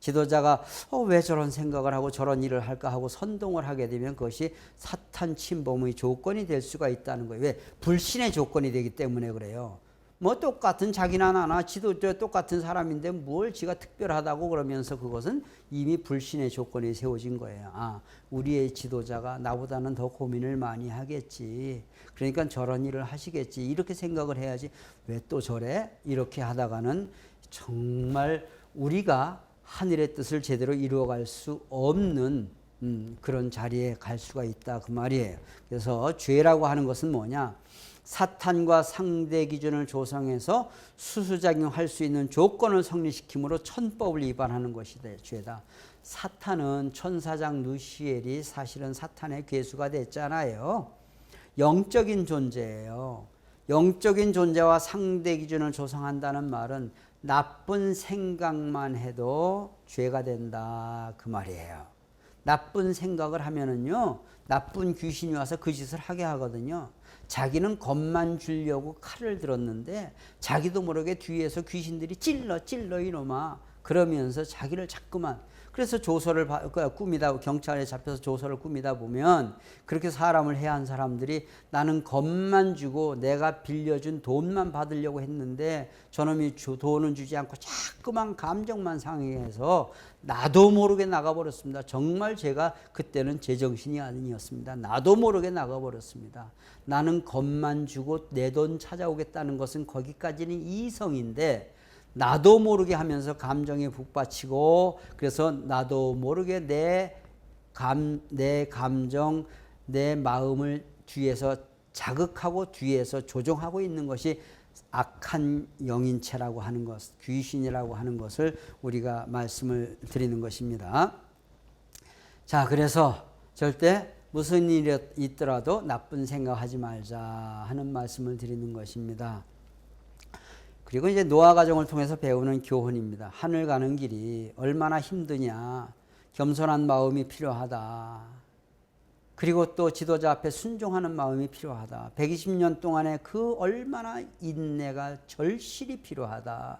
지도자가 왜 저런 생각을 하고 저런 일을 할까 하고 선동을 하게 되면 그것이 사탄 침범의 조건이 될 수가 있다는 거예요. 왜? 불신의 조건이 되기 때문에 그래요. 뭐 똑같은 자기나 나나 지도자 똑같은 사람인데 뭘 지가 특별하다고 그러면서 그것은 이미 불신의 조건이 세워진 거예요. 아, 우리의 지도자가 나보다는 더 고민을 많이 하겠지. 그러니까 저런 일을 하시겠지. 이렇게 생각을 해야지. 왜 또 저래? 이렇게 하다가는 정말 우리가 하늘의 뜻을 제대로 이루어갈 수 없는 그런 자리에 갈 수가 있다 그 말이에요. 그래서 죄라고 하는 것은 뭐냐? 사탄과 상대 기준을 조성해서 수수작용할 수 있는 조건을 성립시킴으로 천법을 위반하는 것이 죄다. 사탄은 천사장 누시엘이 사실은 사탄의 괴수가 됐잖아요. 영적인 존재예요. 영적인 존재와 상대 기준을 조성한다는 말은 나쁜 생각만 해도 죄가 된다 그 말이에요. 나쁜 생각을 하면은요, 나쁜 귀신이 와서 그 짓을 하게 하거든요. 자기는 겁만 주려고 칼을 들었는데 자기도 모르게 뒤에서 귀신들이 찔러 이놈아 그러면서 자기를 자꾸만, 그래서 조서를 꾸미다, 경찰에 잡혀서 조서를 꾸미다 보면 그렇게 사람을 해한 사람들이 나는 겁만 주고 내가 빌려준 돈만 받으려고 했는데 저놈이 돈은 주지 않고 자꾸만 감정만 상해해서 나도 모르게 나가버렸습니다. 정말 제가 그때는 제정신이 아니었습니다. 나도 모르게 나가버렸습니다. 나는 겁만 주고 내 돈 찾아오겠다는 것은 거기까지는 이성인데 나도 모르게 하면서 감정에 북받치고, 그래서 나도 모르게 내 감정, 내 마음을 뒤에서 자극하고 뒤에서 조종하고 있는 것이 악한 영인체라고 하는 것, 귀신이라고 하는 것을 우리가 말씀을 드리는 것입니다. 자, 그래서 절대 무슨 일이 있더라도 나쁜 생각하지 말자 하는 말씀을 드리는 것입니다. 그리고 이제 노아 가정을 통해서 배우는 교훈입니다. 하늘 가는 길이 얼마나 힘드냐. 겸손한 마음이 필요하다. 그리고 또 지도자 앞에 순종하는 마음이 필요하다. 120년 동안에 그 얼마나 인내가 절실히 필요하다.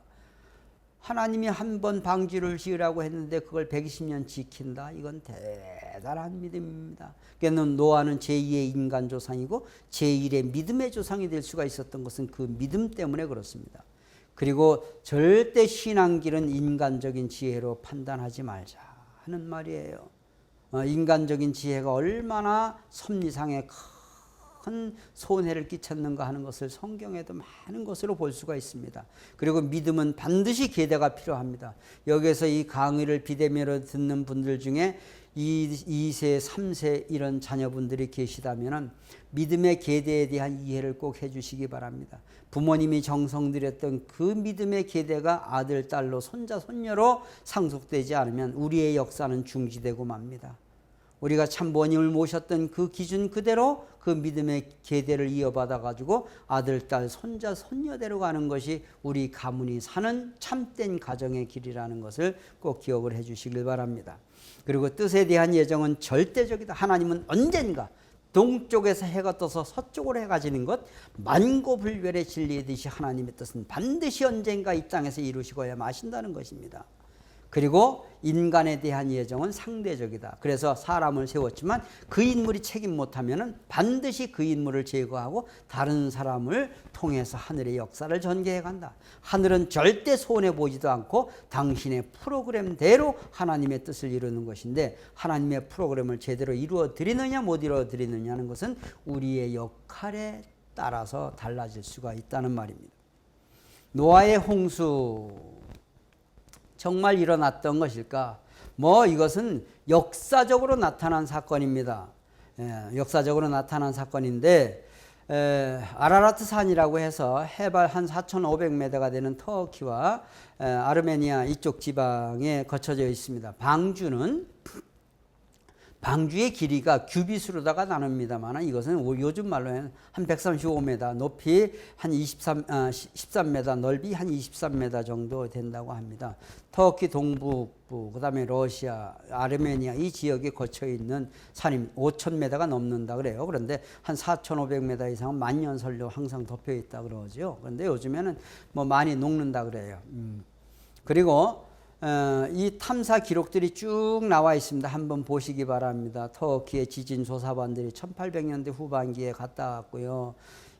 하나님이 한 번 방주를 지으라고 했는데 그걸 120년 지킨다. 이건 대단한 믿음입니다. 그러니까 노아는 제2의 인간 조상이고 제1의 믿음의 조상이 될 수가 있었던 것은 그 믿음 때문에 그렇습니다. 그리고 절대 신앙길은 인간적인 지혜로 판단하지 말자 하는 말이에요. 인간적인 지혜가 얼마나 섭리상에 큰 손해를 끼쳤는가 하는 것을 성경에도 많은 것으로 볼 수가 있습니다. 그리고 믿음은 반드시 계대가 필요합니다. 여기서 이 강의를 비대면으로 듣는 분들 중에 2세, 3세 이런 자녀분들이 계시다면 믿음의 계대에 대한 이해를 꼭 해주시기 바랍니다. 부모님이 정성 들였던 그 믿음의 계대가 아들, 딸로, 손자, 손녀로 상속되지 않으면 우리의 역사는 중지되고 맙니다. 우리가 참부모님을 모셨던 그 기준 그대로 그 믿음의 계대를 이어받아 가지고 아들, 딸, 손자, 손녀대로 가는 것이 우리 가문이 사는 참된 가정의 길이라는 것을 꼭 기억을 해 주시길 바랍니다. 그리고 뜻에 대한 예정은 절대적이다. 하나님은 언젠가 동쪽에서 해가 떠서 서쪽으로 해가 지는 것, 만고불변의 진리이듯이 하나님의 뜻은 반드시 언젠가 이 땅에서 이루시고야 마신다는 것입니다. 그리고 인간에 대한 예정은 상대적이다. 그래서 사람을 세웠지만 그 인물이 책임 못하면 반드시 그 인물을 제거하고 다른 사람을 통해서 하늘의 역사를 전개해 간다. 하늘은 절대 손해보지도 않고 당신의 프로그램대로 하나님의 뜻을 이루는 것인데, 홍수의 프로그램을 제대로 이루어 드리느냐 못 이루어 드리느냐는 것은 우리의 역할에 따라서 달라질 수가 있다는 말입니다. 노아의 홍수 정말 일어났던 것일까? 이것은 역사적으로 나타난 사건입니다. 역사적으로 나타난 사건인데 아라라트 산이라고 해서 해발 한 4,500m가 되는 터키와 아르메니아 이쪽 지방에 거쳐져 있습니다. 방주의 길이가 규빗으로다가 나눕니다만 이것은 요즘 말로는 한 135m, 높이 한 13m, 넓이 한 23m 정도 된다고 합니다. 터키 동북부, 그 다음에 러시아, 아르메니아 이 지역에 거쳐 있는 산이 5,000m가 넘는다 그래요. 그런데 한 4,500m 이상은 만년설로 항상 덮여 있다 그러죠. 그런데 요즘에는 뭐 많이 녹는다 그래요. 그리고 이 탐사 기록들이 쭉 나와 있습니다. 한번 보시기 바랍니다. 터키의 지진 조사반들이 1800년대 후반기에 갔다 왔고요.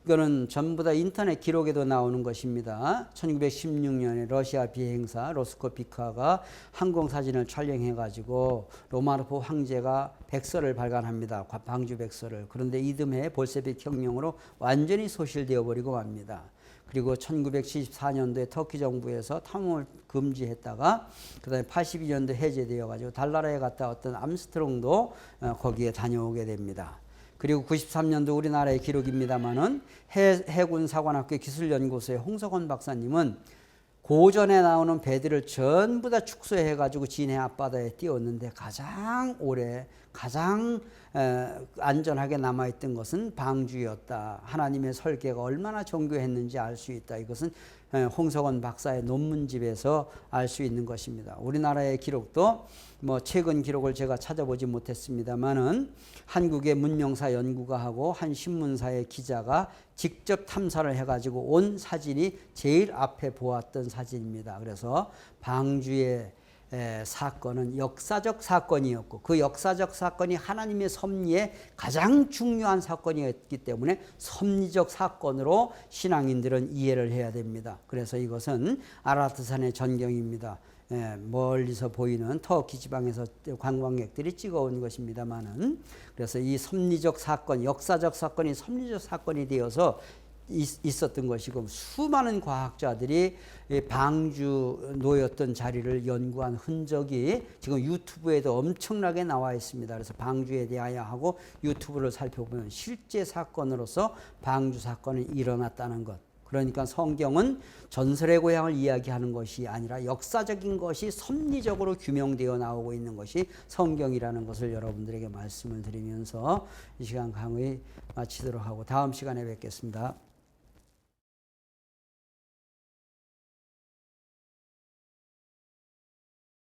이거는 전부 다 인터넷 기록에도 나오는 것입니다. 1916년에 러시아 비행사 로스코피카가 항공사진을 촬영해 가지고 로마노프 황제가 백서를 발간합니다. 방주 백서를. 그런데 이듬해 볼셰빅 혁명으로 완전히 소실되어 버리고 맙니다. 그리고 1974년도에 터키 정부에서 탐험을 금지했다가 그다음에 82년도 해제되어 가지고 달나라에 갔다 왔던 암스트롱도 거기에 다녀오게 됩니다. 그리고 93년도 우리나라의 기록입니다만은 해군사관학교 기술연구소의 홍석원 박사님은 고전에 나오는 배들을 전부 다 축소해 가지고 진해 앞바다에 띄웠는데 가장 오래 가장 안전하게 남아있던 것은 방주였다. 하나님의 설계가 얼마나 정교했는지 알 수 있다. 이것은 홍석원 박사의 논문집에서 알 수 있는 것입니다. 우리나라의 기록도 뭐 최근 기록을 제가 찾아보지 못했습니다만은 한국의 문명사 연구가하고 한 신문사의 기자가 직접 탐사를 해가지고 온 사진이 제일 앞에 보았던 사진입니다. 그래서 방주의 사건은 역사적 사건이었고 그 역사적 사건이 하나님의 섭리에 가장 중요한 사건이었기 때문에 섭리적 사건으로 신앙인들은 이해를 해야 됩니다. 그래서 이것은 아라라트산의 전경입니다. 멀리서 보이는 터키 지방에서 관광객들이 찍어온 것입니다만은 그래서 이 섭리적 사건, 역사적 사건이 섭리적 사건이 되어서 있었던 것이고 수많은 과학자들이 방주 놓였던 자리를 연구한 흔적이 지금 유튜브에도 엄청나게 나와 있습니다. 그래서 방주에 대하여 하고 유튜브를 살펴보면 실제 사건으로서 방주 사건이 일어났다는 것. 그러니까 성경은 전설의 고향을 이야기하는 것이 아니라 역사적인 것이 섭리적으로 규명되어 나오고 있는 것이 성경이라는 것을 여러분들에게 말씀을 드리면서 이 시간 강의 마치도록 하고 다음 시간에 뵙겠습니다.